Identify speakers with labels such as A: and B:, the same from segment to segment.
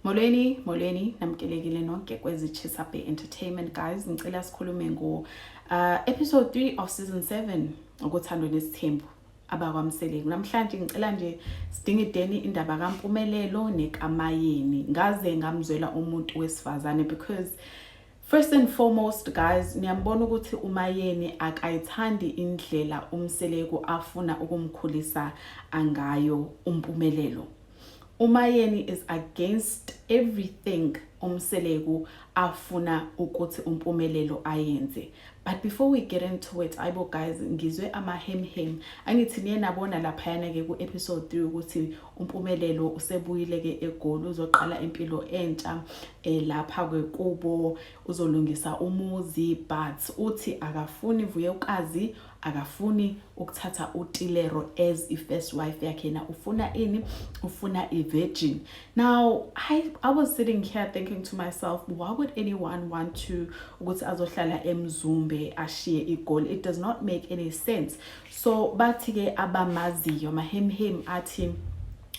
A: Molweni, namkelekile nonke kweziChisape Entertainment, guys. Ngicela sikhulume ngo episode 3 of season 7 ukuthandwa nesithembu abakwamseleki. Namhlanje ngicela nje sidingideni indaba kaMpumelelo nekaMayeni. Ngaze ngamzwela umuntu wesifazane because first and foremost, guys, niyambona ukuthi uMayeni akayithandi indlela umseleko afuna ukumkhulisa angayo uMpumelelo. uMayeni is against everything umseleko afuna ukuthi uMpumelelo ayenze. But before we get into it, aibo guys, ngizwe amahemhem angithi niye nabona laphayana ke ku episode 3 ukuthi uMpumelelo usebuyile ke eGoli uzoqala impilo entsha lapha kwekubo, uzolungisa umuzi, but uthi akafuni Vuyokazi, akafuni ukuthatha uTilero as first wife yakhe. Na ufuna ini? Ufuna virgin. Now I was sitting here thinking to myself, why would anyone want to ukuthi azohlala eMzumbe ashiye iGoli? It does not make any sense. So bathi ke abamaziyo mahemhem athi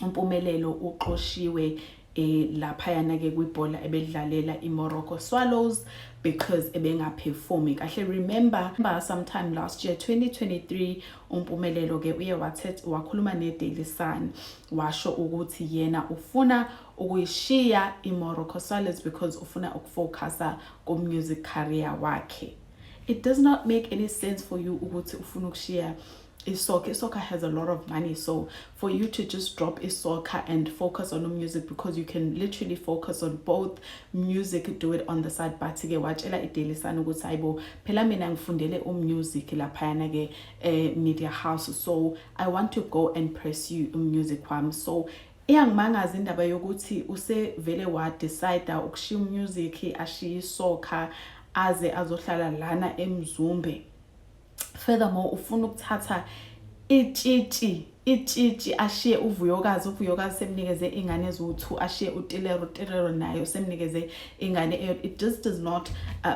A: uMpumelelo uqoshiwe laphayana ke kwibhola ebedlalela iMorocco Swallows because ebengaperformi kahle. Remember sometime last year 2023 uMpumelelo ke uye wakhuluma neDaily Sun washo ukuthi yena ufuna ukuyishiya iMorocco Swallows because ufuna ukufocusa ku-music career wakhe. It does not make any sense for you ukuthi ufuna ukushiya Soccer has a lot of money, so for you to just drop soccer and focus on the music, because you can literally focus on both music, do it on the side. But ke watshela iDaily Sun ukuthi hayibo phela mina ngifundele music laphayana ke media house, so I want to go and pursue music wami. So iyangimangaza indaba yokuthi usevele wa decide ukushiya music ashiya soccer aze azohlala lana eMzumbe. Furthermore, ufuna ukuthatha itshitshi ashiye uVuyokazi semnikeze ingane eziwu2, ashiye uTilero nayo semnikeze ingane. It just does not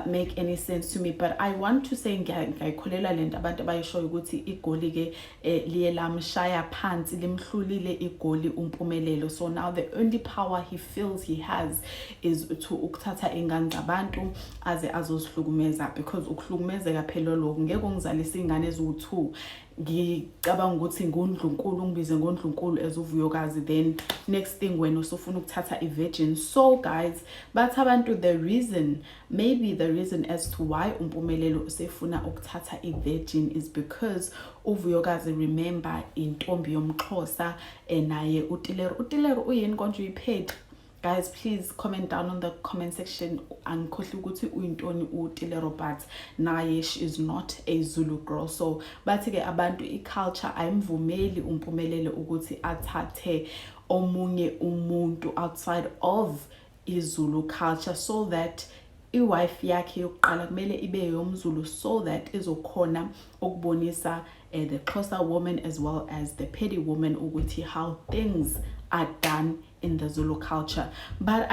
A: make any sense to me. But I want to say ngiyayikholela lento abantu abayishoyo ukuthi iGoli ke liye lamshaya phansi limhlulile iGoli uMpumelelo. So now the only power he feels he has is to ukuthatha ingane zabantu aze azozihlukumeza, because ukuhlukumezeka phela lokho ngeke ungizalise ingane eziwu2 ngicabanga ukuthi ngondlunkulu ngibize ngondlunkulu as uVuyokazi, then next thing wena usufuna ukuthatha ivirgin. So guys, bathi abantu maybe the reason as to why uMpumelelo usefuna ukuthatha ivirgin is because uVuyokazi, remember, intombi yomXhosa naye uTilero uyini konje uyipaid. Guys, please comment down on the comment section angikhohle ukuthi uyintoni uTilero, but naye she is not a Zulu girl. So bathi ke abantu iculture ayimvumeli uMpumelelo ukuthi athathe omunye umuntu outside of iZulu culture, so that iwife yakhe yokuqala kumele ibe yomZulu, so that izokhona ukubonisa the Xhosa woman as well as the petty woman ukuthi how things are done in the Zulu culture. But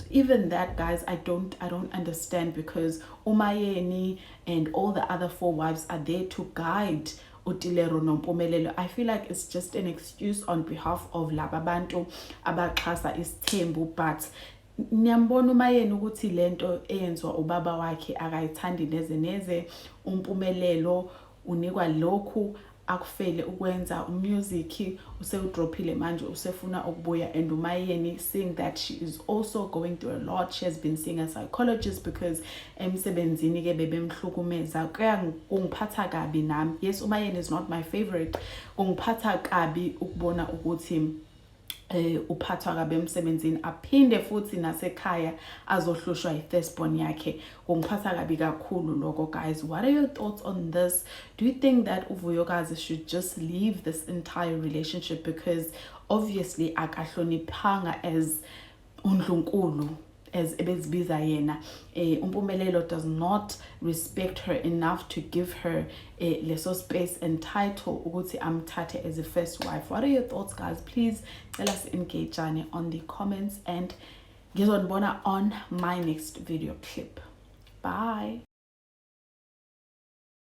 A: even that, guys, I don't understand, because uMayeni and all the other 4 wives are there to guide uTilero noMpumelelo. I feel like it's just an excuse on behalf of laba bantu abaxhasa isithembu. But niyambona uMayeni ukuthi lento eyenzwa ubaba wakhe akayithandi neze. uMpumelelo unikwa lokhu akufele ukwenza umusic, usewudrophile manje usefuna ukubuya. And uMayeni, seeing that she is also going through a lot, she has been seeing a psychologist because emsebenzini ke bebemhlukumeza. Kungiphatha kabi nami. Yes, uMayeni is not my favorite. Kungiphatha kabi ukubona ukuthi uphathwa kabe emsebenzini aphinde futhi nasekhaya azohlushwa i-firstborn yakhe. Kungiphatha kabi kakhulu lokho. Guys, what are your thoughts on this? Do you think that uVuyokazi should just leave this entire relationship, because obviously akahloniphanga as undlunkulu as ebezibiza yena? uMpumelelo does not respect her enough to give her leso space and title ukuthi amthathe as a first wife. What are your thoughts, guys? Please tell us engage on the comments, and ngizonibona on my next video clip. Bye.